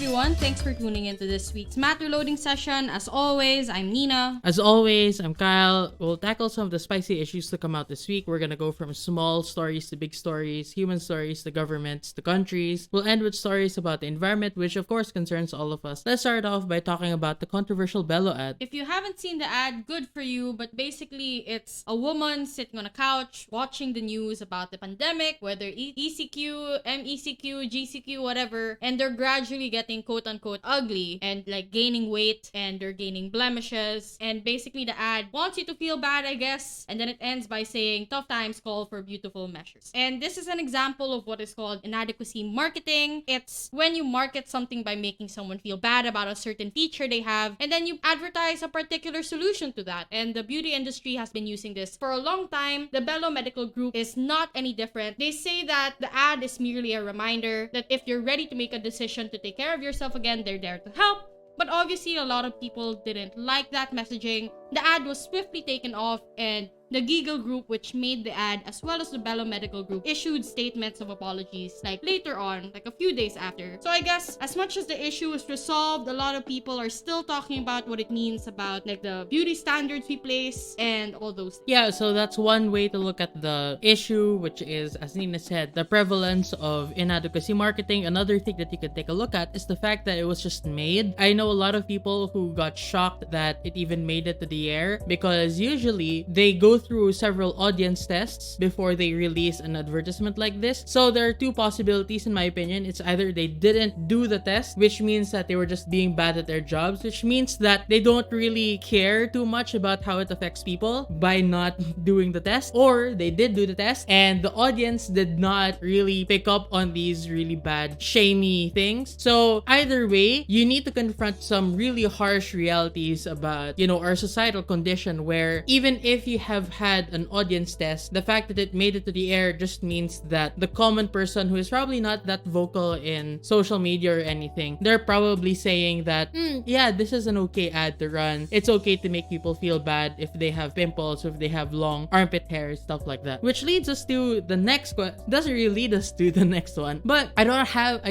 everyone. Thanks for tuning into this week's Matterloading session. As always, I'm Nina. As always, I'm Kyle. We'll tackle some of the spicy issues to come out this week. We're gonna go from small stories to big stories, human stories to governments to countries. We'll end with stories about the environment, which of course concerns all of us. Let's start off by talking about the controversial Belo Ad. If you haven't seen the ad, good for you, but basically it's a woman sitting on a couch watching the news about the pandemic, whether ECQ, MECQ, GCQ, whatever, and they're gradually getting quote-unquote ugly and like gaining weight and they're gaining blemishes, and basically the ad wants you to feel bad, I guess, and then it ends by saying tough times call for beautiful measures. And this is an example of what is called inadequacy marketing. It's when you market something by making someone feel bad about a certain feature they have, and then you advertise a particular solution to that. And the beauty industry has been using this for a long time. The Belo Medical Group is not any different. They say that the ad is merely a reminder that if you're ready to make a decision to take care of yourself again, they're there to help. But obviously, a lot of people didn't like that messaging. The ad was swiftly taken off, and the Giggle Group, which made the ad, as well as the Belo Medical Group, issued statements of apologies like later on, like a few days after. So I guess as much as the issue is resolved, a lot of people are still talking about what it means about like the beauty standards we place and all those things. Yeah, so that's one way to look at the issue, which is, as Nina said, the prevalence of inadequacy marketing. Another thing that you could take a look at is the fact that it was just made. I know a lot of people who got shocked that it even made it to the air, because usually they go through several audience tests before they release an advertisement like this. So there are two possibilities in my opinion. It's either they didn't do the test, which means that they were just being bad at their jobs, which means that they don't really care too much about how it affects people by not doing the test, or they did do the test and the audience did not really pick up on these really bad shamey things. So either way, you need to confront some really harsh realities about, our societal condition, where even if you have had an audience test, the fact that it made it to the air just means that the common person who is probably not that vocal in social media or anything, they're probably saying that, yeah, this is an okay ad to run. It's okay to make people feel bad if they have pimples, if they have long armpit hair, stuff like that. Which leads us to the next one. Doesn't really lead us to the next one, but I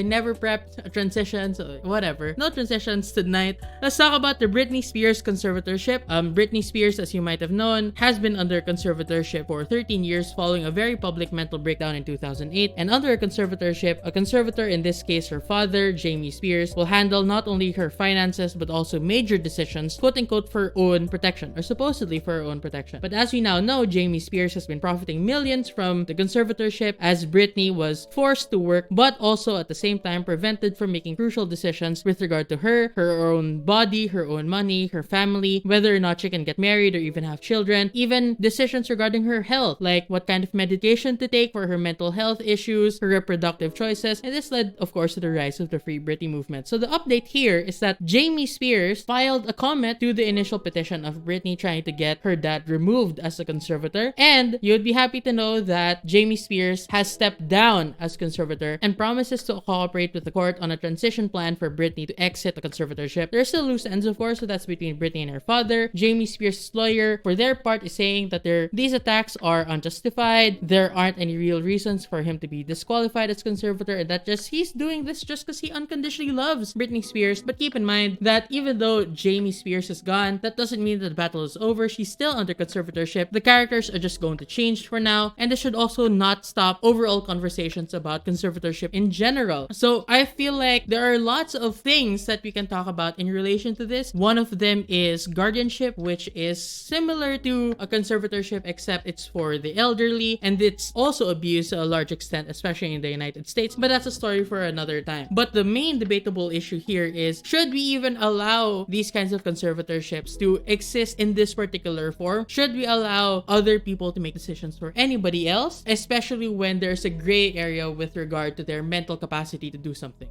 never prepped a transition, so whatever. No transitions tonight. Let's talk about the Britney Spears conservatorship. Britney Spears, as you might have known, has been under conservatorship for 13 years following a very public mental breakdown in 2008. And under a conservatorship, a conservator, in this case her father, Jamie Spears, will handle not only her finances but also major decisions, quote-unquote, for her own protection, or supposedly for her own protection. But as we now know, Jamie Spears has been profiting millions from the conservatorship, as Britney was forced to work but also at the same time prevented from making crucial decisions with regard to her own body, her own money, her family, whether or not she can get married or even have children, even decisions regarding her health, like what kind of medication to take for her mental health issues, her reproductive choices, and this led, of course, to the rise of the Free Britney movement. So the update here is that Jamie Spears filed a comment to the initial petition of Britney trying to get her dad removed as a conservator, and you'd be happy to know that Jamie Spears has stepped down as conservator and promises to cooperate with the court on a transition plan for Britney to exit the conservatorship. There are still loose ends, of course, so that's between Britney and her father. Jamie Spears' lawyer, for their part, is saying that these attacks are unjustified. There aren't any real reasons for him to be disqualified as conservator, and that he's doing this just because he unconditionally loves Britney Spears. But keep in mind that even though Jamie Spears is gone, that doesn't mean that the battle is over. She's still under conservatorship. The characters are just going to change for now, and this should also not stop overall conversations about conservatorship in general. So I feel like there are lots of things that we can talk about in relation to this. One of them is guardianship, which is similar to a conservatorship, except it's for the elderly, and it's also abused to a large extent, especially in the United States, but that's a story for another time. But the main debatable issue here is, should we even allow these kinds of conservatorships to exist in this particular form? Should we allow other people to make decisions for anybody else, especially when there's a gray area with regard to their mental capacity to do something?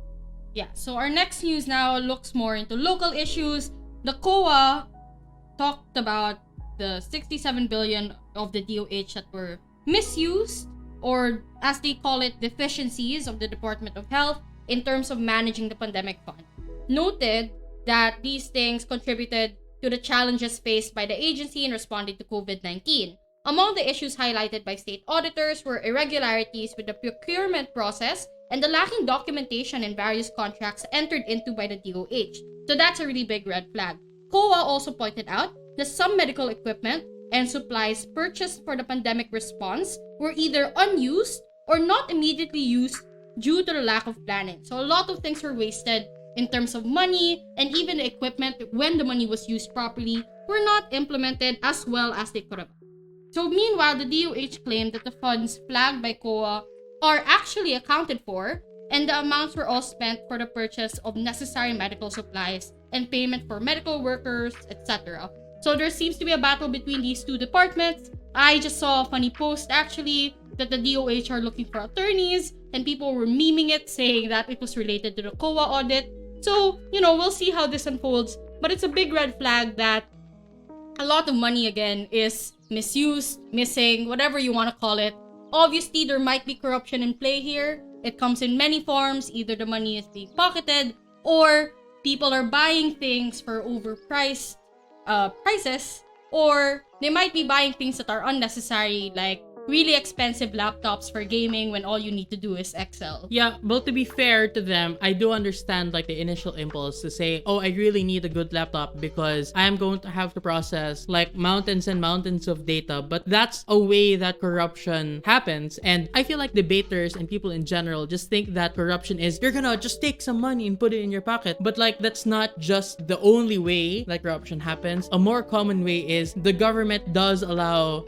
Yeah, so our next news now looks more into local issues. The COA talked about the 67 billion of the DOH that were misused, or as they call it, deficiencies of the Department of Health in terms of managing the pandemic fund. Noted that these things contributed to the challenges faced by the agency in responding to COVID-19. Among the issues highlighted by state auditors were irregularities with the procurement process and the lacking documentation in various contracts entered into by the DOH. So that's a really big red flag. COA also pointed out that some medical equipment and supplies purchased for the pandemic response were either unused or not immediately used due to the lack of planning. So a lot of things were wasted in terms of money, and even the equipment, when the money was used properly, were not implemented as well as they could have. So meanwhile, the DOH claimed that the funds flagged by COA are actually accounted for, and the amounts were all spent for the purchase of necessary medical supplies and payment for medical workers, etc. So there seems to be a battle between these two departments. I just saw a funny post actually that the DOH are looking for attorneys, and people were memeing it, saying that it was related to the COA audit. So, we'll see how this unfolds, but it's a big red flag that a lot of money again is misused, missing, whatever you want to call it. Obviously, there might be corruption in play here. It comes in many forms. Either the money is being pocketed, or people are buying things for overpriced prices, or they might be buying things that are unnecessary, like really expensive laptops for gaming when all you need to do is Excel. Yeah, but to be fair to them, I do understand like the initial impulse to say, oh, I really need a good laptop because I'm going to have to process like mountains and mountains of data. But that's a way that corruption happens. And I feel like debaters and people in general just think that corruption is you're gonna just take some money and put it in your pocket. But like that's not just the only way like corruption happens. A more common way is the government does allow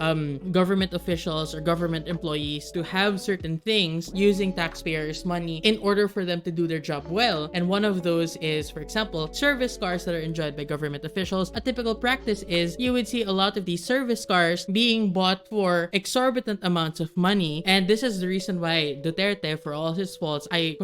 government officials or government employees to have certain things using taxpayers' money in order for them to do their job well. And one of those is, for example, service cars that are enjoyed by government officials. A typical practice is you would see a lot of these service cars being bought for exorbitant amounts of money. And this is the reason why Duterte, for all his faults, I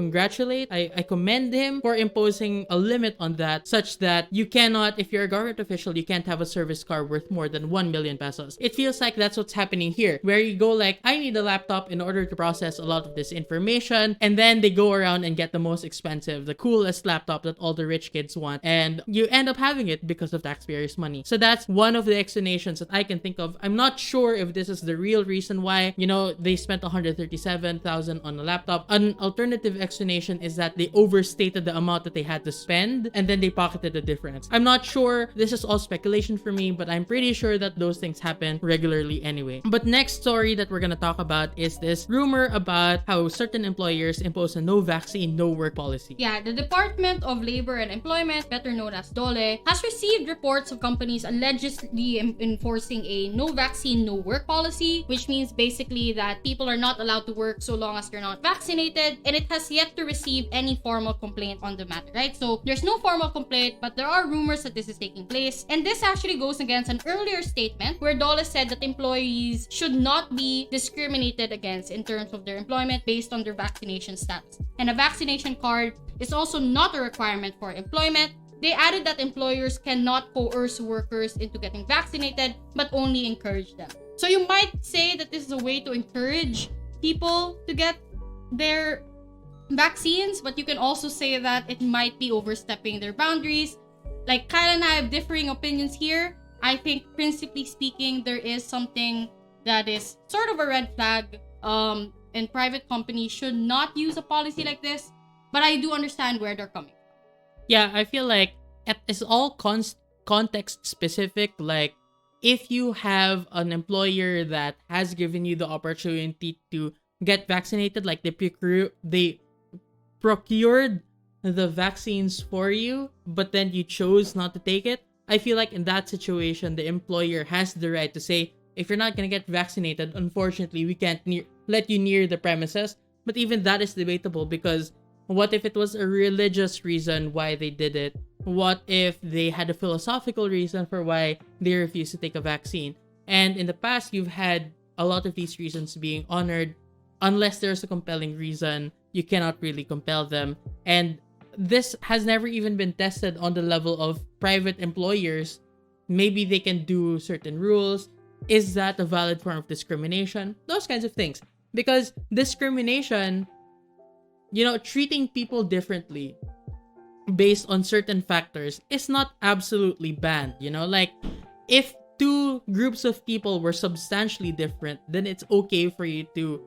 commend him for imposing a limit on that, such that you cannot, if you're a government official, you can't have a service car worth more than 1 million pesos. It feels like that's what's happening here, where you go like, I need a laptop in order to process a lot of this information, and then they go around and get the most expensive, the coolest laptop that all the rich kids want, and you end up having it because of taxpayers' money. So that's one of the explanations that I can think of. I'm not sure if this is the real reason why, they spent 137,000 on a laptop. An alternative explanation is that they overstated the amount that they had to spend, and then they pocketed the difference. I'm not sure. This is all speculation for me, but I'm pretty sure that those things happen regularly anyway. But next story that we're gonna talk about is this rumor about how certain employers impose a no vaccine, no work policy. Yeah, the Department of Labor and Employment, better known as DOLE, has received reports of companies allegedly enforcing a no vaccine, no work policy, which means basically that people are not allowed to work so long as they're not vaccinated, and it has yet to receive any formal complaint on the matter, right? So there's no formal complaint, but there are rumors that this is taking place, and this actually goes against an earlier statement where DOLE said that employees should not be discriminated against in terms of their employment based on their vaccination status. And a vaccination card is also not a requirement for employment. They added that employers cannot coerce workers into getting vaccinated, but only encourage them. So you might say that this is a way to encourage people to get their vaccines, but you can also say that it might be overstepping their boundaries. Like Kyle and I have differing opinions here. I think principally speaking, there is something that is sort of a red flag, and private companies should not use a policy like this, but I do understand where they're coming from. Yeah, I feel like it's all context specific. Like, if you have an employer that has given you the opportunity to get vaccinated, like they procured the vaccines for you, but then you chose not to take it, I feel like in that situation, the employer has the right to say, if you're not going to get vaccinated, unfortunately, we can't let you near the premises. But even that is debatable, because what if it was a religious reason why they did it? What if they had a philosophical reason for why they refused to take a vaccine? And in the past, you've had a lot of these reasons being honored. Unless there's a compelling reason, you cannot really compel them. And this has never even been tested on the level of private employers. Maybe they can do certain rules. Is that a valid form of discrimination? Those kinds of things. Because discrimination, treating people differently based on certain factors is not absolutely banned. Like, if two groups of people were substantially different, then it's okay for you to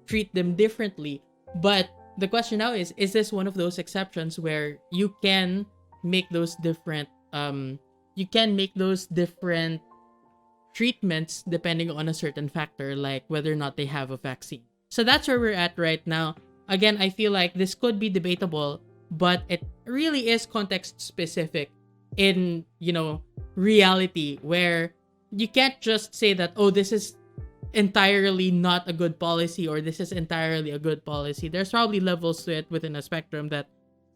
treat them differently. But the question now is this one of those exceptions where you can make those different treatments depending on a certain factor, like whether or not they have a vaccine. So that's where we're at right now. Again, I feel like this could be debatable, but it really is context specific in, reality, where you can't just say that, oh, this is entirely not a good policy or this is entirely a good policy. There's probably levels to it within a spectrum that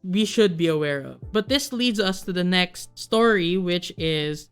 we should be aware of. But this leads us to the next story, which is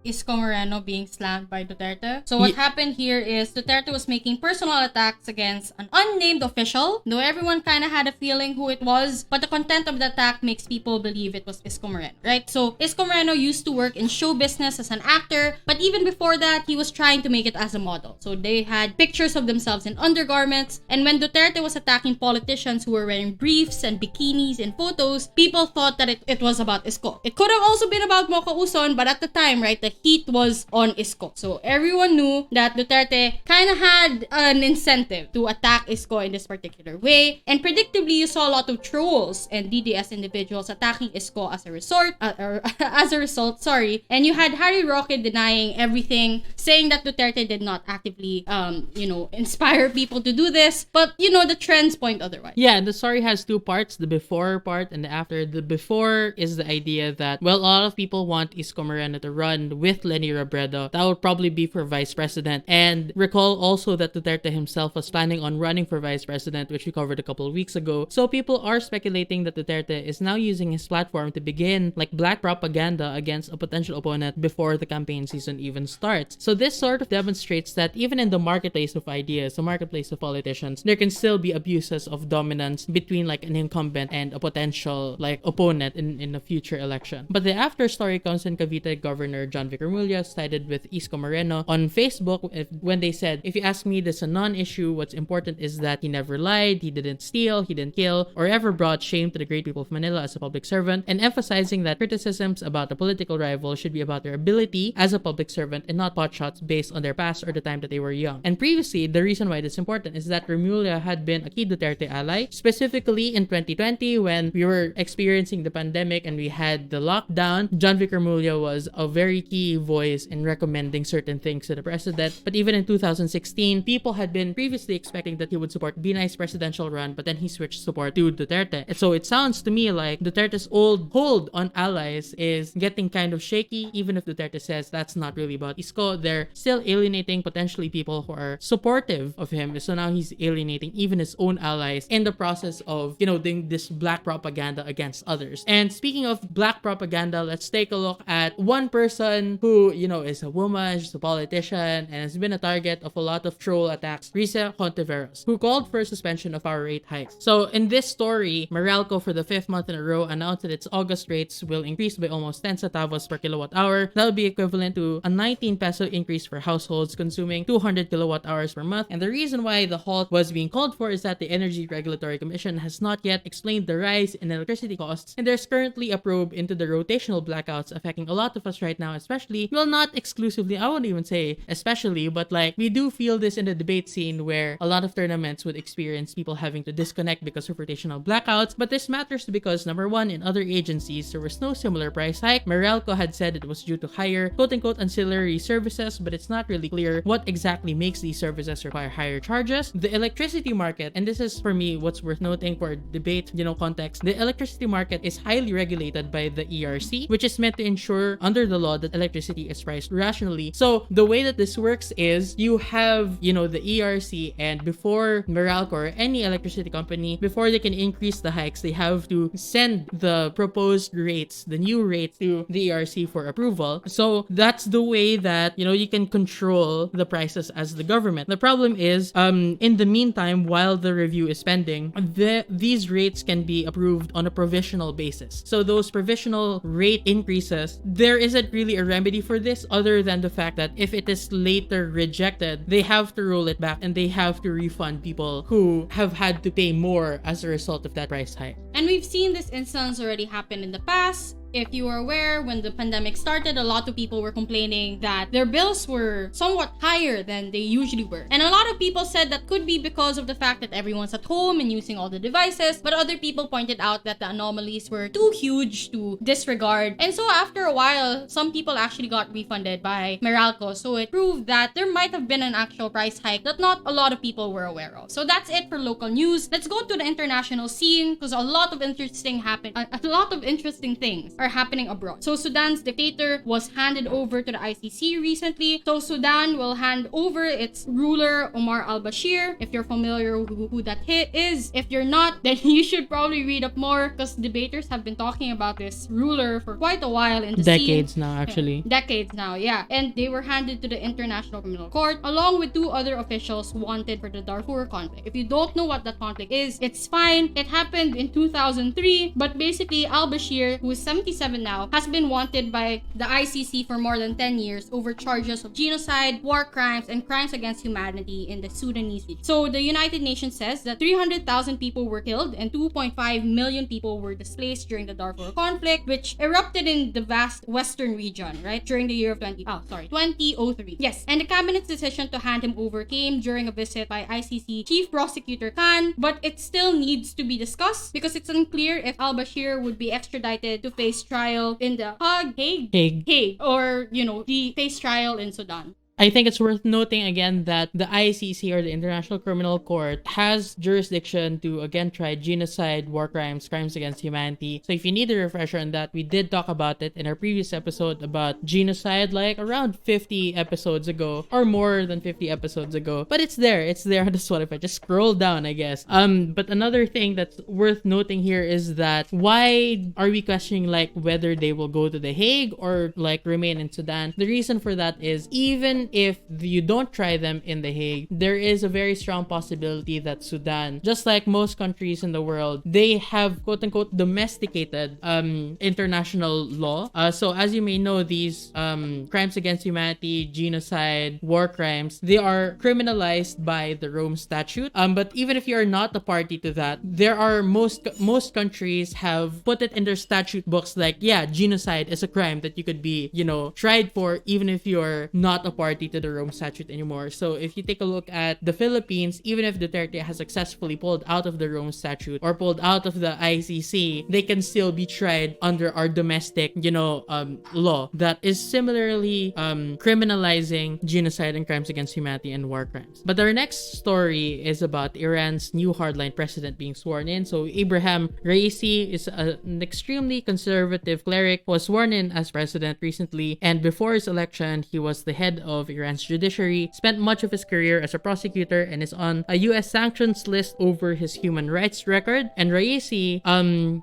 Isco Moreno being slammed by Duterte. So what happened here is Duterte was making personal attacks against an unnamed official, though everyone kind of had a feeling who it was, but the content of the attack makes people believe it was Isco Moreno, right? So Isco Moreno used to work in show business as an actor, but even before that, he was trying to make it as a model. So they had pictures of themselves in undergarments, and when Duterte was attacking politicians who were wearing briefs and bikinis in photos, people thought that it was about Isco. It could have also been about Mocha Uson, but at the time, right, the heat was on Isco. So everyone knew that Duterte kind of had an incentive to attack Isco in this particular way. And predictably, you saw a lot of trolls and DDS individuals attacking Isco as a result. And you had Harry Roque denying everything, saying that Duterte did not actively, inspire people to do this. But, the trends point otherwise. Yeah, the story has two parts, the before part and the after. The before is the idea that, well, a lot of people want Isco Moreno to run with Lenny Robredo. That would probably be for vice president. And recall also that Duterte himself was planning on running for vice president, which we covered a couple of weeks ago. So people are speculating that Duterte is now using his platform to begin like black propaganda against a potential opponent before the campaign season even starts. So this sort of demonstrates that even in the marketplace of ideas, the marketplace of politicians, there can still be abuses of dominance between like an incumbent and a potential like opponent in a future election. But the after story comes when Cavite Governor John Vicar Mulya sided with Isco Moreno on Facebook when they said, if you ask me, this is a non-issue. What's important is that he never lied, he didn't steal, he didn't kill, or ever brought shame to the great people of Manila as a public servant, and emphasizing that criticisms about a political rival should be about their ability as a public servant and not potshots based on their past or the time that they were young. And previously, the reason why this is important is that Remulla had been a key Duterte ally, specifically in 2020 when we were experiencing the pandemic and we had the lockdown. John Vicar Mulya was a very key voice in recommending certain things to the president. But even in 2016, people had been previously expecting that he would support Binay's presidential run, but then he switched support to Duterte. And so it sounds to me like Duterte's old hold on allies is getting kind of shaky. Even if Duterte says that's not really about Isco, they're still alienating potentially people who are supportive of him. So now he's alienating even his own allies in the process of, doing this black propaganda against others. And speaking of black propaganda, let's take a look at one person who, is a woman, she's a politician, and has been a target of a lot of troll attacks, Risa Hontiveros, who called for suspension of our rate hikes. So in this story, Meralco for the 5th month in a row announced that its August rates will increase by almost 10 centavos per kilowatt hour. That would be equivalent to a 19 peso increase for households consuming 200 kilowatt hours per month. And the reason why the halt was being called for is that the Energy Regulatory Commission has not yet explained the rise in electricity costs, and there's currently a probe into the rotational blackouts affecting a lot of us right now, especially, well, not exclusively, I won't even say especially, but like we do feel this in the debate scene where a lot of tournaments would experience people having to disconnect because of rotational blackouts. But this matters because, number one, in other agencies there was no similar price hike. Meralco had said it was due to higher quote-unquote ancillary services, but it's not really clear what exactly makes these services require higher charges. The electricity market, and this is for me what's worth noting for debate, context, the electricity market is highly regulated by the ERC, which is meant to ensure under the law that electricity is priced rationally. So the way that this works is you have, the ERC, and before Meralco or any electricity company, before they can increase the hikes, they have to send the proposed rates, the new rates, to the ERC for approval. So that's the way that, you can control the prices as the government. The problem is, in the meantime, while the review is pending, these rates can be approved on a provisional basis. So those provisional rate increases, there isn't really a remedy for this other than the fact that if it is later rejected, they have to roll it back and they have to refund people who have had to pay more as a result of that price hike. And we've seen this instance already happen in the past. if you are aware, when the pandemic started, a lot of people were complaining that their bills were somewhat higher than they usually were. And a lot of people said that could be because of the fact that everyone's at home and using all the devices, but other people pointed out that the anomalies were too huge to disregard. And so after a while, some people actually got refunded by Meralco. So it proved that there might have been an actual price hike that not a lot of people were aware of. So that's it for local news. Let's go to the international scene, because a lot of interesting things are happening abroad. So Sudan's dictator was handed over to the ICC recently. So Sudan will hand over its ruler, Omal Al-Bashir. If you're familiar with who that is, if you're not, then you should probably read up more, because debaters have been talking about this ruler for quite a while in the decades scene. now, actually. Decades now, yeah. And they were handed to the International Criminal Court along with 2 other officials wanted for the Darfur conflict. If you don't know what that conflict is, it's fine. It happened in 2003, but basically Al-Bashir, who is 77 now, has been wanted by the ICC for more than 10 years over charges of genocide, war crimes, and crimes against humanity in the Sudanese region. So the United Nations says that 300,000 people were killed and 2.5 million people were displaced during the Darfur conflict, which erupted in the vast western region, right, during the year of 2003. Yes, and the cabinet's decision to hand him over came during a visit by ICC Chief Prosecutor Khan, but it still needs to be discussed because it's unclear if Al-Bashir would be extradited to face trial in the Hague, or, the face trial in Sudan. I think it's worth noting again that the ICC, or the International Criminal Court, has jurisdiction to again try genocide, war crimes, crimes against humanity. So if you need a refresher on that, we did talk about it in our previous episode about genocide, like around 50 episodes ago, or more than 50 episodes ago. But it's there on the Spotify. Just scroll down, I guess. But another thing that's worth noting here is that why are we questioning like whether they will go to The Hague or like remain in Sudan? The reason for that is even if you don't try them in The Hague, there is a very strong possibility that Sudan, just like most countries in the world, they have quote-unquote domesticated international law. So as you may know, these crimes against humanity, genocide, war crimes, they are criminalized by the Rome Statute. But even if you are not a party to that, there are most countries have put it in their statute books like, yeah, genocide is a crime that you could be, tried for even if you're not a party to the Rome Statute anymore. So if you take a look at the Philippines, even if Duterte has successfully pulled out of the Rome Statute or pulled out of the ICC, they can still be tried under our domestic, law that is similarly criminalizing genocide and crimes against humanity and war crimes. But our next story is about Iran's new hardline president being sworn in. So Ibrahim Raisi is an extremely conservative cleric who was sworn in as president recently, and before his election, he was the head of Iran's judiciary, spent much of his career as a prosecutor, and is on a US sanctions list over his human rights record. And Raisi,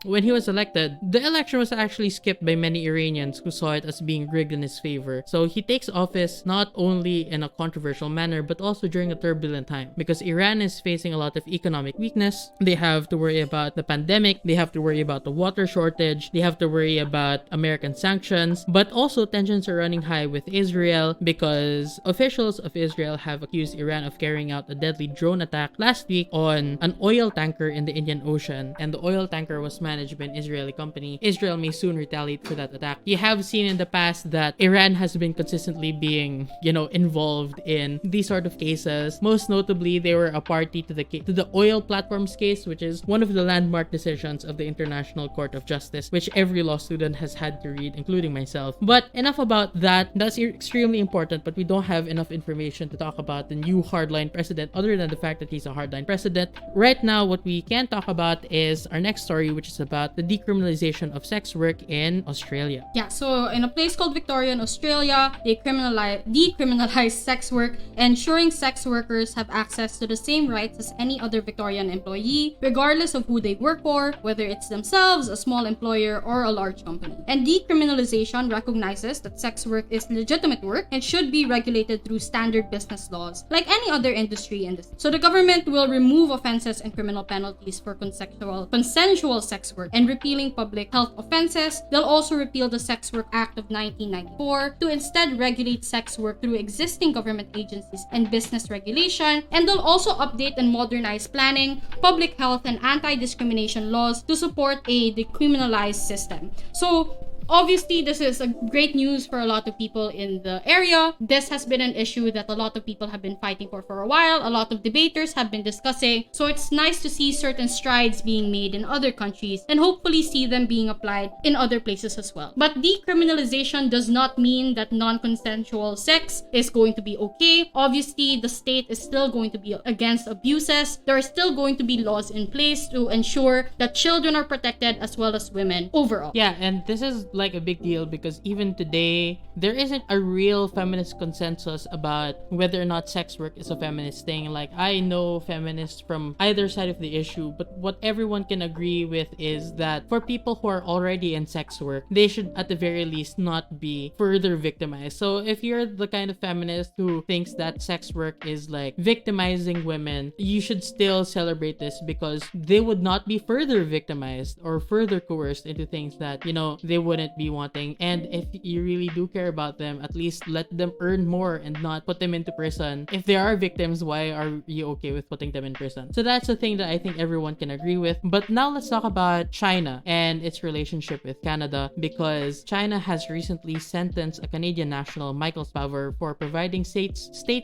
when he was elected, the election was actually skipped by many Iranians who saw it as being rigged in his favor. So he takes office not only in a controversial manner, but also during a turbulent time, because Iran is facing a lot of economic weakness. They have to worry about the pandemic, they have to worry about the water shortage, they have to worry about American sanctions, but also tensions are running high with Israel because officials of Israel have accused Iran of carrying out a deadly drone attack last week on an oil tanker in the Indian Ocean, and the oil tanker was managed by an Israeli company. Israel may soon retaliate for that attack. You have seen in the past that Iran has been consistently being, involved in these sort of cases. Most notably, they were a party to the oil platforms case, which is one of the landmark decisions of the International Court of Justice, which every law student has had to read, including myself. But enough about that. That's extremely important, but we don't have enough information to talk about the new hardline president other than the fact that he's a hardline president. Right now, what we can talk about is our next story, which is about the decriminalization of sex work in Australia. Yeah, so in a place called Victoria in Australia, they decriminalize sex work, ensuring sex workers have access to the same rights as any other Victorian employee, regardless of who they work for, whether it's themselves, a small employer, or a large company. And decriminalization recognizes that sex work is legitimate work and should be regulated through standard business laws, like any other industry in this. So the government will remove offenses and criminal penalties for consensual sex work and repealing public health offenses. They'll also repeal the Sex Work Act of 1994 to instead regulate sex work through existing government agencies and business regulation. And they'll also update and modernize planning, public health, and anti-discrimination laws to support a decriminalized system. So obviously, this is a great news for a lot of people in the area. This has been an issue that a lot of people have been fighting for a while. A lot of debaters have been discussing. So it's nice to see certain strides being made in other countries and hopefully see them being applied in other places as well. But decriminalization does not mean that non-consensual sex is going to be okay. Obviously, the state is still going to be against abuses. There are still going to be laws in place to ensure that children are protected as well as women overall. Yeah, and this is like a big deal because even today, there isn't a real feminist consensus about whether or not sex work is a feminist thing. Like, I know feminists from either side of the issue, but what everyone can agree with is that for people who are already in sex work, they should at the very least not be further victimized. So if you're the kind of feminist who thinks that sex work is like victimizing women, you should still celebrate this because they would not be further victimized or further coerced into things that, you know, they wouldn't be wanting. And if you really do care about them, at least let them earn more and not put them into prison. If they are victims, why are you okay with putting them in prison? So that's the thing that I think everyone can agree with. But now let's talk about China and its relationship with Canada, because China has recently sentenced a Canadian national, Michael Spavor, for providing state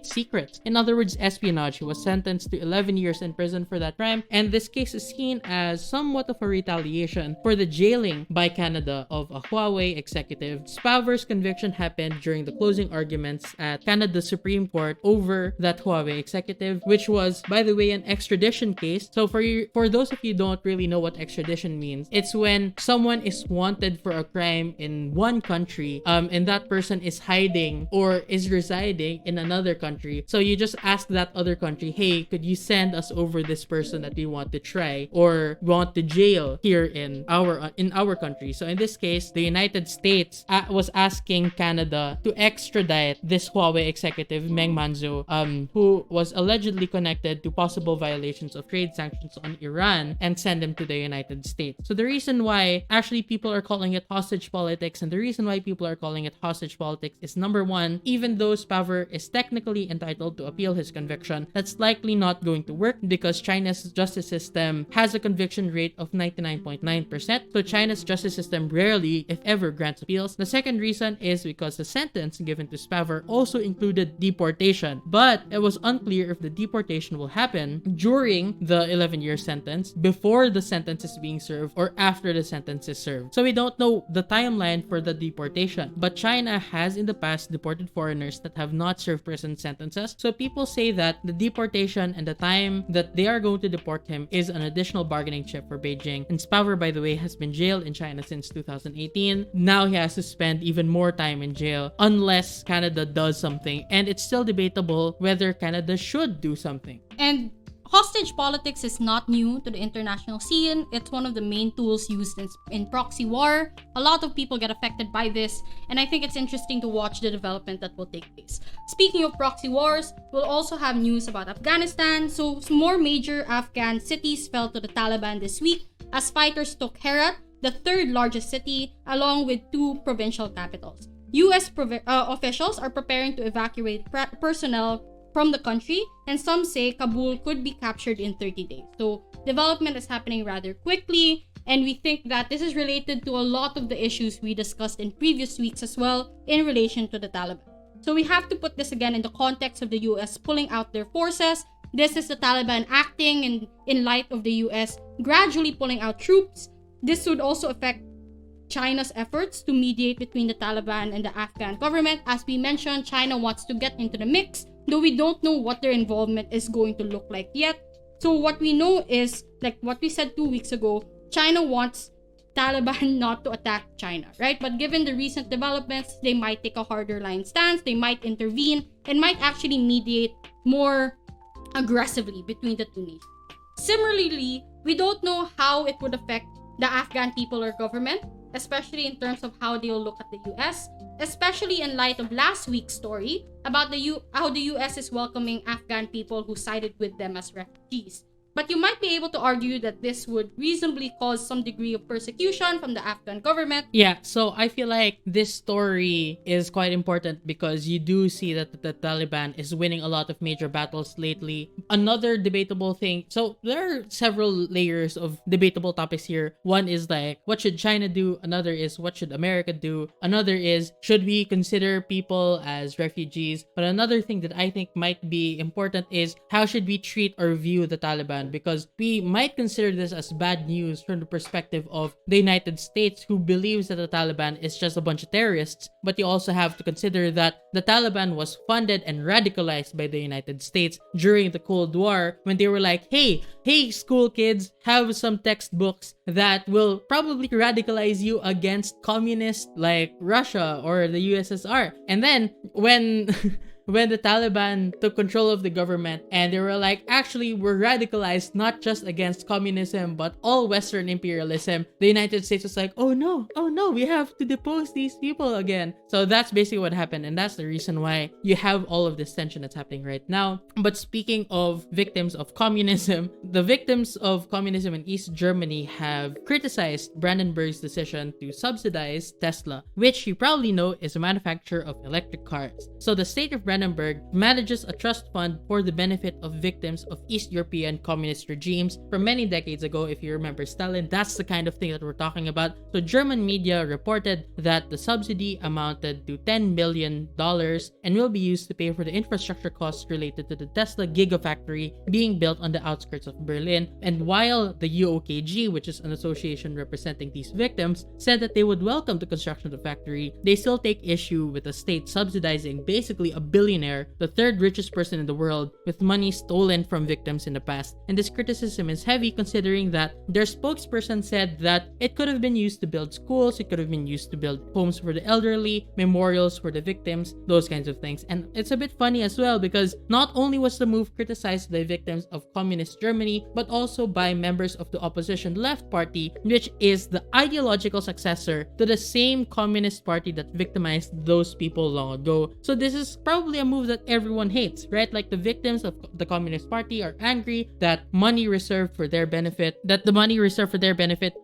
secrets. In other words, espionage. He was sentenced to 11 years in prison for that crime, and this case is seen as somewhat of a retaliation for the jailing by Canada of a Huawei executive. Spavor's conviction happened during the closing arguments at Canada's Supreme Court over that Huawei executive, which was, by the way, an extradition case. So for those of you who don't really know what extradition means, it's when someone is wanted for a crime in one country, and that person is hiding or is residing in another country. So you just ask that other country, hey, could you send us over this person that we want to try or want to jail here in our country? So in this case, the United States was asking Canada to extradite this Huawei executive, Meng Wanzhou, who was allegedly connected to possible violations of trade sanctions on Iran, and send him to the United States. So the reason why actually people are calling it hostage politics, and the reason why people are calling it hostage politics is, number one, even though Spavor is technically entitled to appeal his conviction, that's likely not going to work because China's justice system has a conviction rate of 99.9%. So China's justice system rarely, if ever, grants appeals. The second reason is because the sentence given to Spavor also included deportation, but it was unclear if the deportation will happen during the 11-year sentence, before the sentence is being served, or after the sentence is served. So we don't know the timeline for the deportation, but China has in the past deported foreigners that have not served prison sentences. So people say that the deportation and the time that they are going to deport him is an additional bargaining chip for Beijing. And Spavor, by the way, has been jailed in China since 2018. Now he has to spend even more time in jail unless Canada does something, and it's still debatable whether Canada should do something. And hostage politics is not new to the international scene. It's one of the main tools used in proxy war. A lot of people get affected by this, and I think it's interesting to watch the development that will take place. Speaking of proxy wars, we'll also have news about Afghanistan. So some more major Afghan cities fell to the Taliban this week as fighters took Herat, the third largest city, along with two provincial capitals. US officials are preparing to evacuate personnel from the country, and some say Kabul could be captured in 30 days. So development is happening rather quickly, and we think that this is related to a lot of the issues we discussed in previous weeks as well in relation to the Taliban. So we have to put this again in the context of the US pulling out their forces. This is the Taliban acting in light of the US gradually pulling out troops. This would also affect China's efforts to mediate between the Taliban and the Afghan government. As we mentioned, China wants to get into the mix, though we don't know what their involvement is going to look like yet. So what we know is, like what we said 2 weeks ago, China wants Taliban not to attack China, right? But given the recent developments, they might take a harder line stance, they might intervene, and might actually mediate more aggressively between the two nations. Similarly, we don't know how it would affect the Afghan people or government, especially in terms of how they'll look at the US, especially in light of last week's story about how the US is welcoming Afghan people who sided with them as refugees. But you might be able to argue that this would reasonably cause some degree of persecution from the Afghan government. Yeah, so I feel like this story is quite important because you do see that the Taliban is winning a lot of major battles lately. Another debatable thing, so there are several layers of debatable topics here. One is like, what should China do? Another is, what should America do? Another is, should we consider people as refugees? But another thing that I think might be important is, how should we treat or view the Taliban? Because we might consider this as bad news from the perspective of the United States, who believes that the Taliban is just a bunch of terrorists. But you also have to consider that the Taliban was funded and radicalized by the United States during the Cold War, when they were like, hey, school kids, have some textbooks that will probably radicalize you against communists like Russia or the USSR. And then when when the Taliban took control of the government and they were like, actually, we're radicalized not just against communism, but all Western imperialism, the United States was like, oh no, we have to depose these people again. So that's basically what happened. And that's the reason why you have all of this tension that's happening right now. But speaking of victims of communism, the victims of communism in East Germany have criticized Brandenburg's decision to subsidize Tesla, which you probably know is a manufacturer of electric cars. So the state of Brandenburg manages a trust fund for the benefit of victims of East European communist regimes from many decades ago. If you remember Stalin, that's the kind of thing that we're talking about. So German media reported that the subsidy amounted to $10 million and will be used to pay for the infrastructure costs related to the Tesla Gigafactory being built on the outskirts of Berlin. And while the UOKG, which is an association representing these victims, said that they would welcome the construction of the factory, they still take issue with the state subsidizing basically a billionaire, the third richest person in the world, with money stolen from victims in the past. And this criticism is heavy considering that their spokesperson said that it could have been used to build schools, it could have been used to build homes for the elderly, memorials for the victims, those kinds of things. And it's a bit funny as well because not only was the move criticized by victims of communist Germany, but also by members of the opposition Left Party, which is the ideological successor to the same communist party that victimized those people long ago. So this is probably a move that everyone hates, right? Like the victims of the Communist Party are angry that the money reserved for their benefit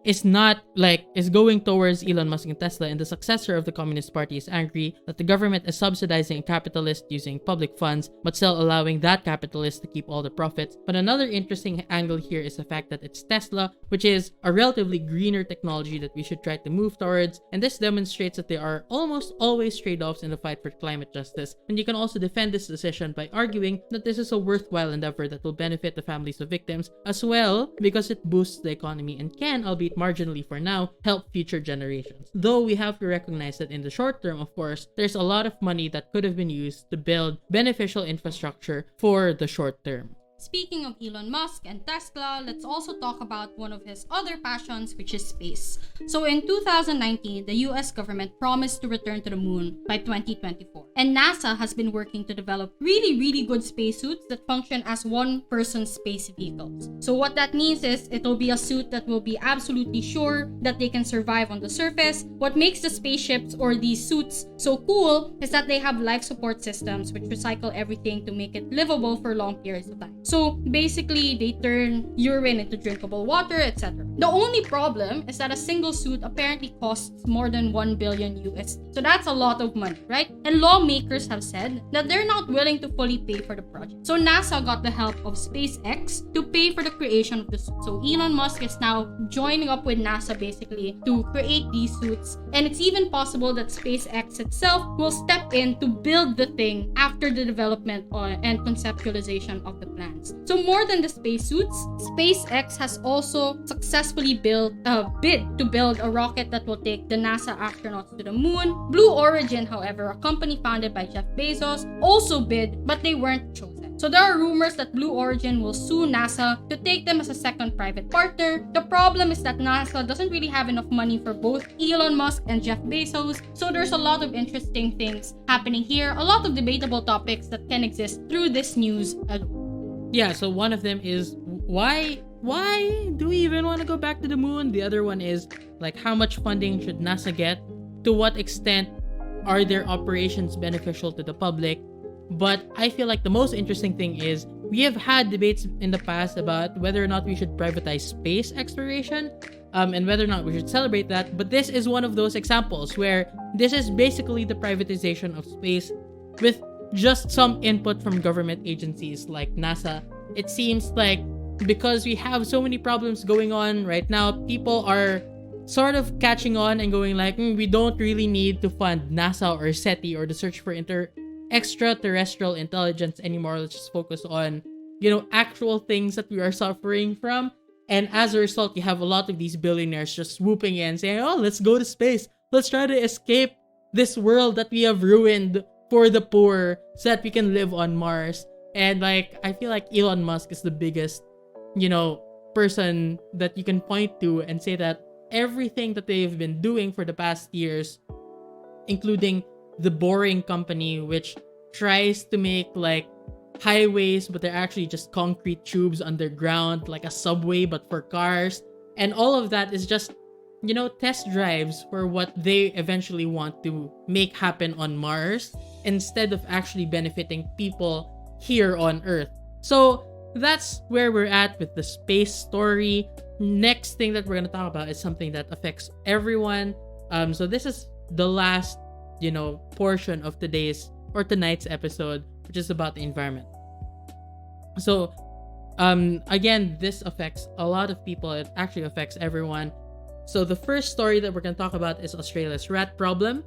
is going towards Elon Musk and Tesla, and the successor of the Communist Party is angry that the government is subsidizing capitalists using public funds, but still allowing that capitalist to keep all the profits. But another interesting angle here is the fact that it's Tesla, which is a relatively greener technology that we should try to move towards, and this demonstrates that there are almost always trade-offs in the fight for climate justice. And you can also defend this decision by arguing that this is a worthwhile endeavor that will benefit the families of victims as well, because it boosts the economy and can, albeit marginally for now, help future generations. Though we have to recognize that in the short term, of course, there's a lot of money that could have been used to build beneficial infrastructure for the short term. Speaking of Elon Musk and Tesla, let's also talk about one of his other passions, which is space. So in 2019, the US government promised to return to the moon by 2024. And NASA has been working to develop really good spacesuits that function as one-person space vehicles. So what that means is it'll be a suit that will be absolutely sure that they can survive on the surface. What makes the spaceships or these suits so cool is that they have life support systems which recycle everything to make it livable for long periods of time. So basically, they turn urine into drinkable water, etc. The only problem is that a single suit apparently costs more than 1 billion USD. So that's a lot of money, right? And lawmakers have said that they're not willing to fully pay for the project. So NASA got the help of SpaceX to pay for the creation of the suit. So Elon Musk is now joining up with NASA basically to create these suits. And it's even possible that SpaceX itself will step in to build the thing after the development and conceptualization of the plan. So more than the spacesuits, SpaceX has also successfully bid to build a rocket that will take the NASA astronauts to the moon. Blue Origin, however, a company founded by Jeff Bezos, also bid, but they weren't chosen. So there are rumors that Blue Origin will sue NASA to take them as a second private partner. The problem is that NASA doesn't really have enough money for both Elon Musk and Jeff Bezos. So there's a lot of interesting things happening here, a lot of debatable topics that can exist through this news alone. Yeah, so one of them is why do we even want to go back to the moon? The other one is like, how much funding should NASA get? To what extent are their operations beneficial to the public? But I feel like the most interesting thing is we have had debates in the past about whether or not we should privatize space exploration, and whether or not we should celebrate that. But this is one of those examples where this is basically the privatization of space with just some input from government agencies like NASA. It seems like because we have so many problems going on right now, people are sort of catching on and going like, we don't really need to fund NASA or SETI or the search for extraterrestrial intelligence anymore. Let's just focus on, actual things that we are suffering from. And as a result, you have a lot of these billionaires just swooping in saying, oh, let's go to space. Let's try to escape this world that we have ruined for the poor so that we can live on Mars. And I feel like Elon Musk is the biggest, person that you can point to and say that everything that they've been doing for the past years, including the Boring Company, which tries to make highways, but they're actually just concrete tubes underground, like a subway but for cars, and all of that is just test drives for what they eventually want to make happen on Mars instead of actually benefiting people here on Earth. So that's where we're at with the space story. Next thing that we're going to talk about is something that affects everyone. So this is the last, portion of tonight's episode, which is about the environment. So, again, this affects a lot of people. It actually affects everyone. So the first story that we're going to talk about is Australia's rat problem.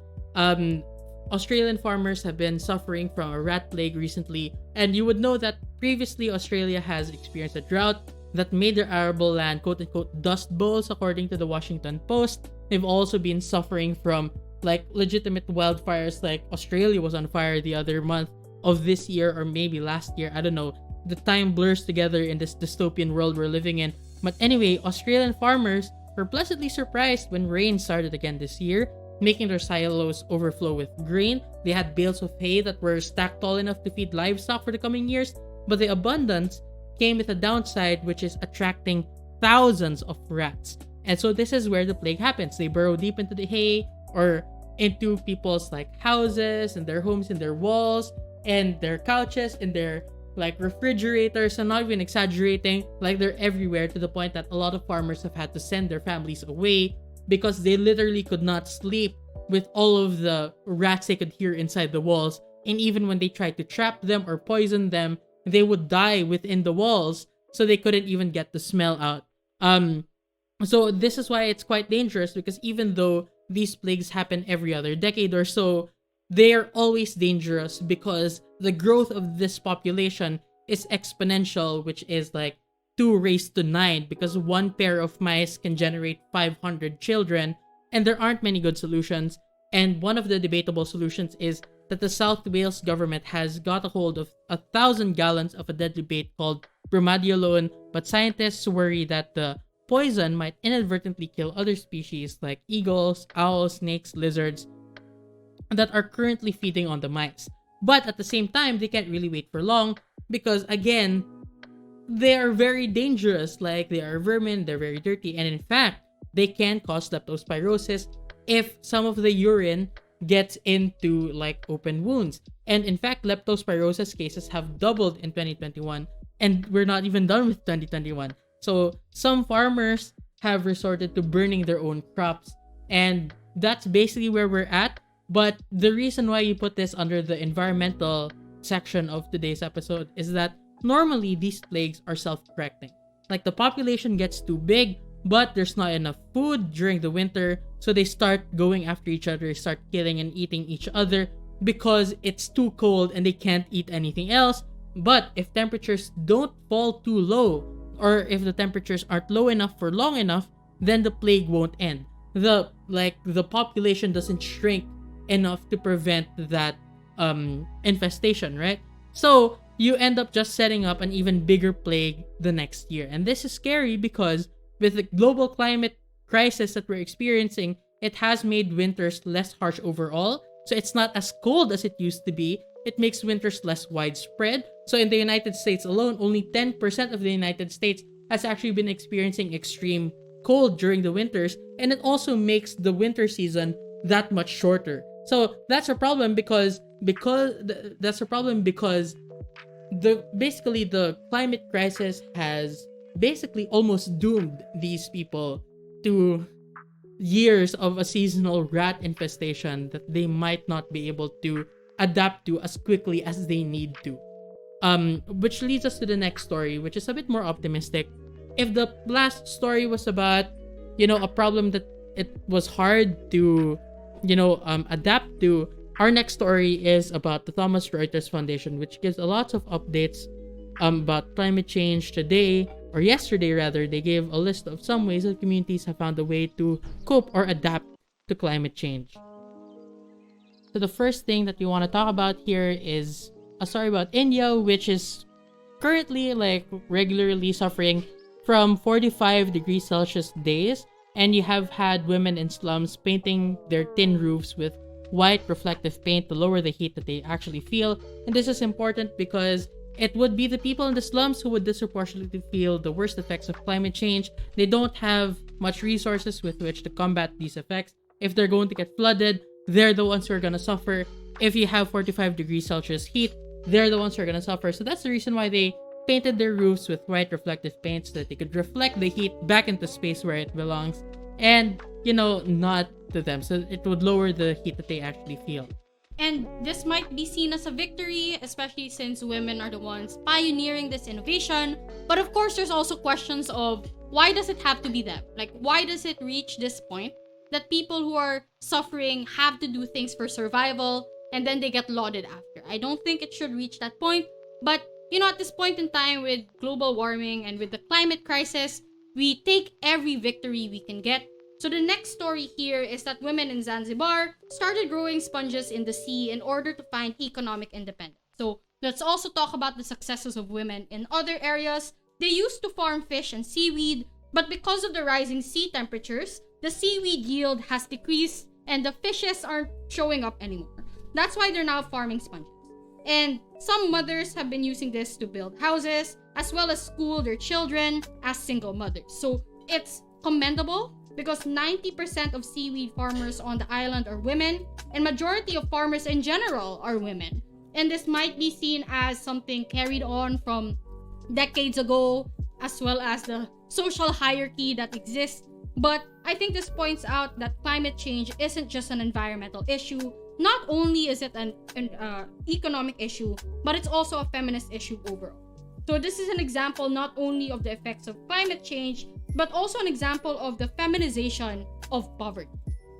Australian farmers have been suffering from a rat plague recently, and you would know that previously Australia has experienced a drought that made their arable land quote-unquote dust bowls, according to the Washington Post. They've also been suffering from legitimate wildfires. Australia was on fire the other month of this year, or maybe last year, I don't know. The time blurs together in this dystopian world we're living in. But anyway, Australian farmers were pleasantly surprised when rain started again this year, making their silos overflow with grain. They had bales of hay that were stacked tall enough to feed livestock for the coming years, but the abundance came with a downside, which is attracting thousands of rats. And so this is where the plague happens. They burrow deep into the hay or into people's houses and their homes and their walls and their couches and their refrigerators. I'm not even exaggerating. They're everywhere, to the point that a lot of farmers have had to send their families away because they literally could not sleep with all of the rats they could hear inside the walls. And even when they tried to trap them or poison them, they would die within the walls, so they couldn't even get the smell out. So this is why it's quite dangerous, because even though these plagues happen every other decade or so, they are always dangerous because the growth of this population is exponential, which is 2 raised to 9, because one pair of mice can generate 500 children, and there aren't many good solutions. And one of the debatable solutions is that the South Wales government has got a hold of 1,000 gallons of a deadly bait called bromeliad, but scientists worry that the poison might inadvertently kill other species like eagles, owls, snakes, lizards that are currently feeding on the mice. But at the same time, they can't really wait for long because, again, they are very dangerous. They are vermin, they're very dirty, and in fact, they can cause leptospirosis if some of the urine gets into open wounds. And in fact, leptospirosis cases have doubled in 2021, and we're not even done with 2021. So some farmers have resorted to burning their own crops, and that's basically where we're at. But the reason why you put this under the environmental section of today's episode is that normally these plagues are self-correcting. The population gets too big, but there's not enough food during the winter, so they start going after each other, start killing and eating each other because it's too cold and they can't eat anything else. But if temperatures don't fall too low, or if the temperatures aren't low enough for long enough, then the plague won't end. The population doesn't shrink enough to prevent that infestation, right? So you end up just setting up an even bigger plague the next year. And this is scary because with the global climate crisis that we're experiencing, it has made winters less harsh overall. So it's not as cold as it used to be. It makes winters less widespread. So in the United States alone, only 10% of the United States has actually been experiencing extreme cold during the winters. And it also makes the winter season that much shorter. So that's a problem because the climate crisis has basically almost doomed these people to years of a seasonal rat infestation that they might not be able to adapt to as quickly as they need to. Which leads us to the next story, which is a bit more optimistic. If the last story was about, a problem that it was hard to, adapt to, our next story is about the Thomson Reuters Foundation, which gives a lot of updates about climate change today, or yesterday rather. They gave a list of some ways that communities have found a way to cope or adapt to climate change. So the first thing that we want to talk about here is a story about India, which is currently regularly suffering from 45 degrees Celsius days, and you have had women in slums painting their tin roofs with white reflective paint to lower the heat that they actually feel. And this is important because it would be the people in the slums who would disproportionately feel the worst effects of climate change. They don't have much resources with which to combat these effects. If they're going to get flooded, they're the ones who are going to suffer. If you have 45 degrees Celsius heat, they're the ones who are going to suffer. So that's the reason why they painted their roofs with white reflective paint, so that they could reflect the heat back into space where it belongs, and not to them, so it would lower the heat that they actually feel. And this might be seen as a victory, especially since women are the ones pioneering this innovation. But of course, there's also questions of why does it have to be them? Why does it reach this point that people who are suffering have to do things for survival and then they get lauded after? I don't think it should reach that point. But at this point in time, with global warming and with the climate crisis, we take every victory we can get. So the next story here is that women in Zanzibar started growing sponges in the sea in order to find economic independence. So let's also talk about the successes of women in other areas. They used to farm fish and seaweed, but because of the rising sea temperatures, the seaweed yield has decreased and the fishes aren't showing up anymore. That's why they're now farming sponges. And some mothers have been using this to build houses as well as school their children as single mothers. So it's commendable because 90% of seaweed farmers on the island are women, and majority of farmers in general are women. And this might be seen as something carried on from decades ago, as well as the social hierarchy that exists. But I think this points out that climate change isn't just an environmental issue. Not only is it an economic issue, but it's also a feminist issue overall. So this is an example not only of the effects of climate change, but also an example of the feminization of poverty.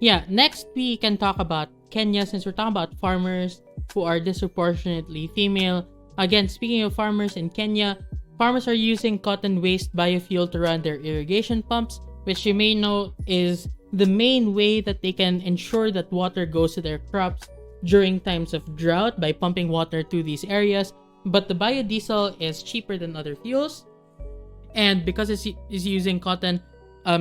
Yeah, next we can talk about Kenya, since we're talking about farmers who are disproportionately female. Again, speaking of farmers in Kenya, farmers are using cotton waste biofuel to run their irrigation pumps, which you may know is the main way that they can ensure that water goes to their crops during times of drought by pumping water to these areas. But the biodiesel is cheaper than other fuels, and because it's using cotton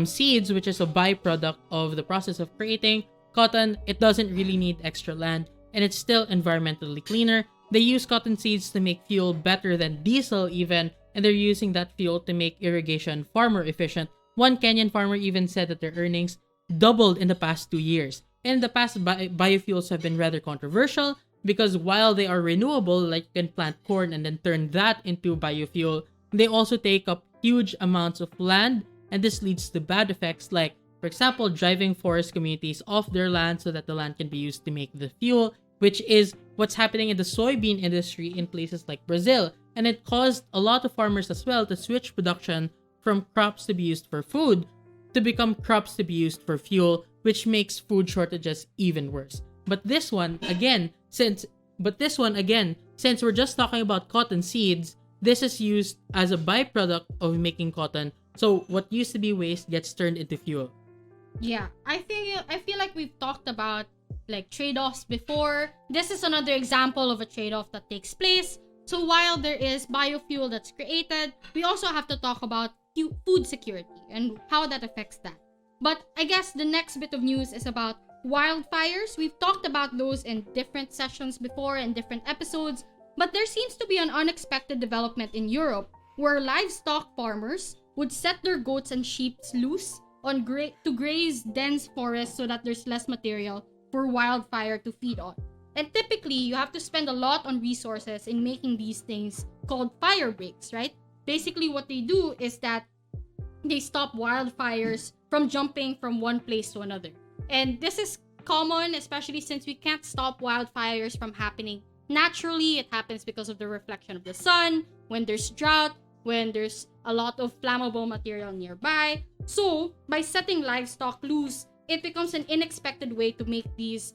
seeds, which is a byproduct of the process of creating cotton, it doesn't really need extra land, and it's still environmentally cleaner. They use cotton seeds to make fuel better than diesel even, and they're using that fuel to make irrigation far more efficient. One Kenyan farmer even said that their earnings doubled in the past 2 years. In the past, biofuels have been rather controversial because while they are renewable, like you can plant corn and then turn that into biofuel, they also take up huge amounts of land, and this leads to bad effects like, for example, driving forest communities off their land so that the land can be used to make the fuel, which is what's happening in the soybean industry in places like Brazil. And it caused a lot of farmers as well to switch production from crops to be used for food to become crops to be used for fuel, which makes food shortages even worse. But this one again, since we're just talking about cotton seeds, this is used as a byproduct of making cotton. So what used to be waste gets turned into fuel. Yeah, I feel like we've talked about trade-offs before. This is another example of a trade-off that takes place. So while there is biofuel that's created, we also have to talk about food security and how that affects that. But I guess the next bit of news is about wildfires. We've talked about those in different sessions before in different episodes, but there seems to be an unexpected development in Europe where livestock farmers would set their goats and sheep loose to graze dense forests so that there's less material for wildfire to feed on. And typically, you have to spend a lot on resources in making these things called fire breaks, right? Basically, what they do is that they stop wildfires from jumping from one place to another. And this is common, especially since we can't stop wildfires from happening naturally. It happens because of the reflection of the sun, when there's drought, when there's a lot of flammable material nearby. So, by setting livestock loose, it becomes an unexpected way to make these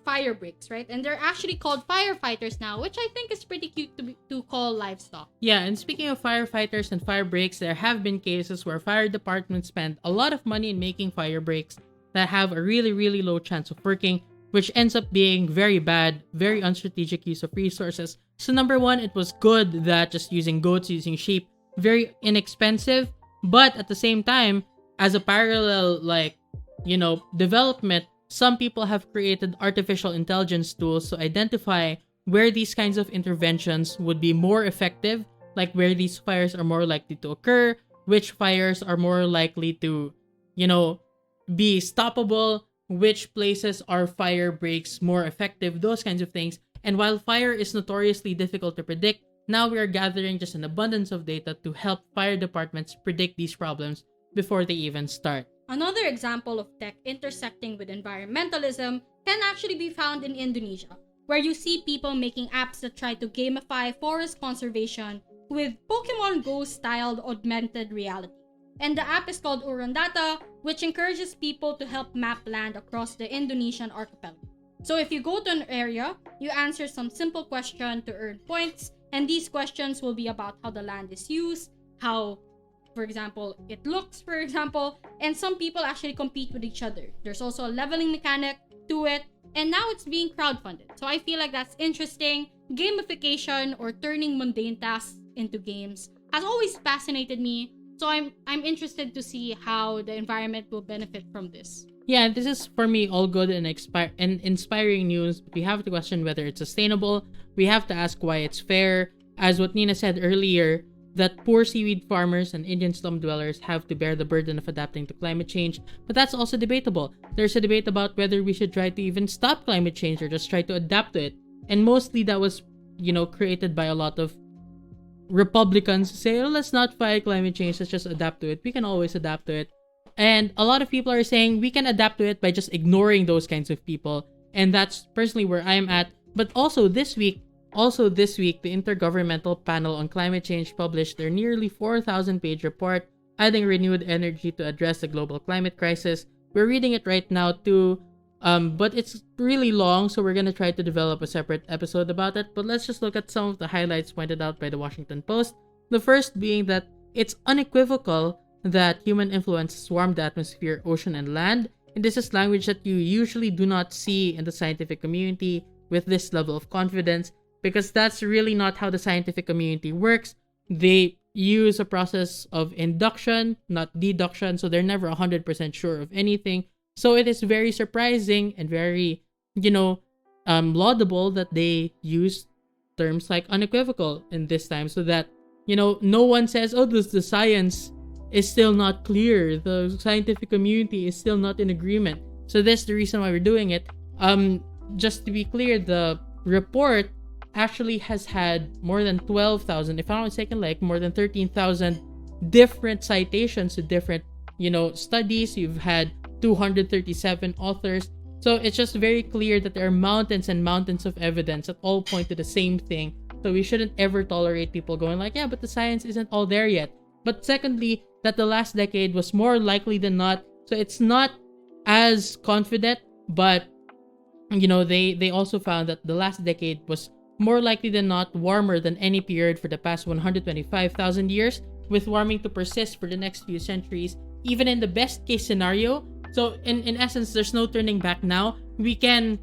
fire breaks, right? And they're actually called firefighters now, which I think is pretty cute to call livestock. Yeah, and speaking of firefighters and fire breaks, there have been cases where fire departments spend a lot of money in making fire breaks that have a really, really low chance of working, which ends up being very bad, very unstrategic use of resources. So number one, it was good that just using goats, using sheep, very inexpensive, but at the same time, as a parallel, development, some people have created artificial intelligence tools to identify where these kinds of interventions would be more effective, like where these fires are more likely to occur, which fires are more likely to, be stoppable, which places are fire breaks more effective, those kinds of things. And while fire is notoriously difficult to predict, now we are gathering just an abundance of data to help fire departments predict these problems before they even start. Another example of tech intersecting with environmentalism can actually be found in Indonesia, where you see people making apps that try to gamify forest conservation with Pokemon Go-styled augmented reality. And the app is called Urandata, which encourages people to help map land across the Indonesian archipelago. So if you go to an area, you answer some simple question to earn points, and these questions will be about how the land is used, how, for example, it looks, for example, and some people actually compete with each other. There's also a leveling mechanic to it, and now it's being crowdfunded. So I feel like that's interesting. Gamification, or turning mundane tasks into games, has always fascinated me. So I'm interested to see how the environment will benefit from this. Yeah, this is for me all good and inspiring news, but we have to question whether it's sustainable. We have to ask why it's fair. As what Nina said earlier, that poor seaweed farmers and Indian slum dwellers have to bear the burden of adapting to climate change, but that's also debatable. There's a debate about whether we should try to even stop climate change or just try to adapt to it. And mostly that was, created by a lot of Republicans who say, let's not fight climate change, let's just adapt to it. We can always adapt to it. And a lot of people are saying we can adapt to it by just ignoring those kinds of people. And that's personally where I'm at. But also this week, the Intergovernmental Panel on Climate Change published their nearly 4,000-page report, adding renewed energy to address the global climate crisis. We're reading it right now too, but it's really long, so we're going to try to develop a separate episode about it. But let's just look at some of the highlights pointed out by the Washington Post. The first being that it's unequivocal that human influence warmed the atmosphere, ocean, and land. And this is language that you usually do not see in the scientific community with this level of confidence, because that's really not how the scientific community works. They use a process of induction, not deduction, so they're never 100% sure of anything. So it is very surprising and very, laudable that they use terms like unequivocal in this time, so that, no one says, the science is still not clear. The scientific community is still not in agreement. So that's the reason why we're doing it. Just to be clear, the report actually has had more than 12,000, if I'm not mistaken, more than 13,000 different citations to different, studies. You've had 237 authors. So it's just very clear that there are mountains and mountains of evidence that all point to the same thing. So we shouldn't ever tolerate people going but the science isn't all there yet. But secondly, that the last decade was more likely than not. So it's not as confident, but they also found that the last decade was more likely than not warmer than any period for the past 125,000 years, with warming to persist for the next few centuries, even in the best case scenario. So in essence, there's no turning back now. We can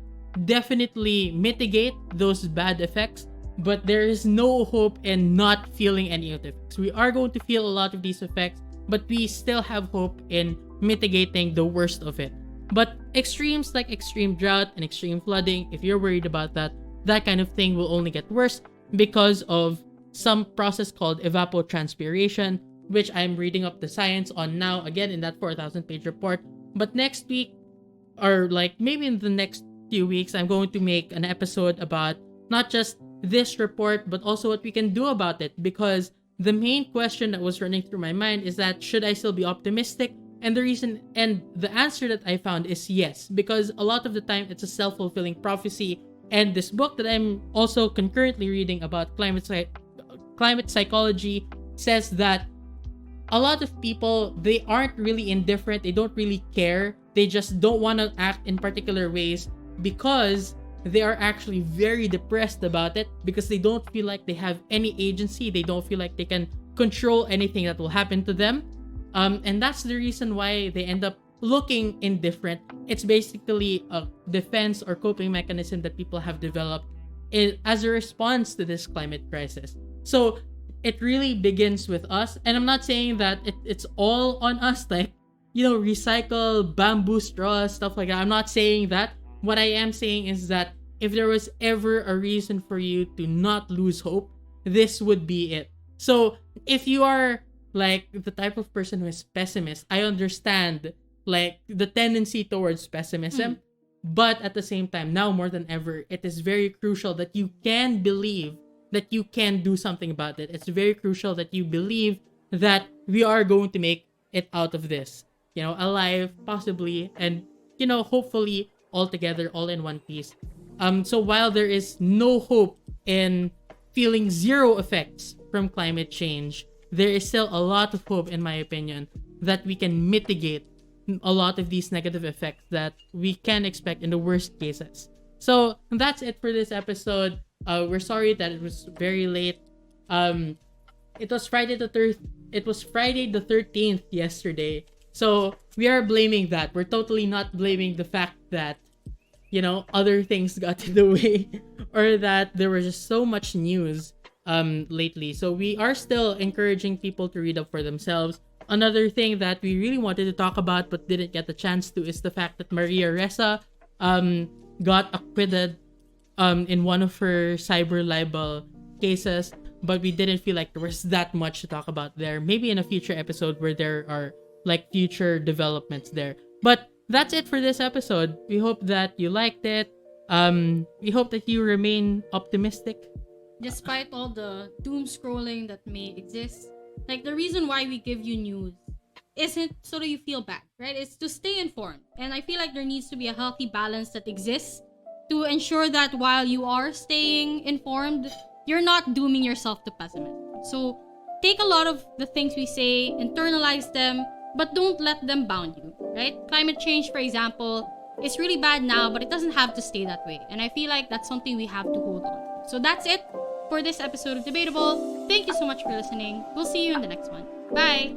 definitely mitigate those bad effects, but there is no hope in not feeling any of the effects. We are going to feel a lot of these effects, but we still have hope in mitigating the worst of it. But extremes like extreme drought and extreme flooding, if you're worried about that kind of thing will only get worse because of some process called evapotranspiration, which I'm reading up the science on now, again in that 4,000-page report. But next week, or maybe in the next few weeks, I'm going to make an episode about not just this report, but also what we can do about it. Because the main question that was running through my mind is that, should I still be optimistic? And the answer that I found is yes, because a lot of the time it's a self-fulfilling prophecy. And this book that I'm also concurrently reading about climate psychology says that a lot of people, they aren't really indifferent, they don't really care, they just don't want to act in particular ways because they are actually very depressed about it, because they don't feel like they have any agency, they don't feel like they can control anything that will happen to them. And that's the reason why they end up looking indifferent. It's basically a defense or coping mechanism that people have developed as a response to this climate crisis. So it really begins with us. And I'm not saying that it's all on us, like, recycle bamboo straws, stuff like that. I'm not saying that. What I am saying is that if there was ever a reason for you to not lose hope, this would be it. So if you are like the type of person who is pessimist, I understand like the tendency towards pessimism, but at the same time, now more than ever, it is very crucial that you can believe that you can do something about it. It's very crucial that you believe that we are going to make it out of this, alive, possibly, and, hopefully all together, all in one piece. So while there is no hope in feeling zero effects from climate change, there is still a lot of hope, in my opinion, that we can mitigate a lot of these negative effects that we can expect in the worst cases. So that's it for this episode. We're sorry that it was very late. It was Friday the 13th yesterday. So we are blaming that. We're totally not blaming the fact that, other things got in the way or that there was just so much news lately. So we are still encouraging people to read up for themselves. Another thing that we really wanted to talk about but didn't get the chance to is the fact that Maria Ressa got acquitted in one of her cyber libel cases, but we didn't feel like there was that much to talk about there. Maybe in a future episode where there are like future developments there. But that's it for this episode. We hope that you liked it. We hope that you remain optimistic. Despite all the doom scrolling that may exist, like the reason why we give you news isn't so that you feel bad, right? It's to stay informed. And I feel like there needs to be a healthy balance that exists to ensure that while you are staying informed, you're not dooming yourself to pessimism. So take a lot of the things we say, internalize them, but don't let them bound you, right? Climate change, for example, is really bad now, but it doesn't have to stay that way. And I feel like that's something we have to hold on to. So that's it for this episode of Debatable. Thank you so much for listening. We'll see you in the next one. Bye!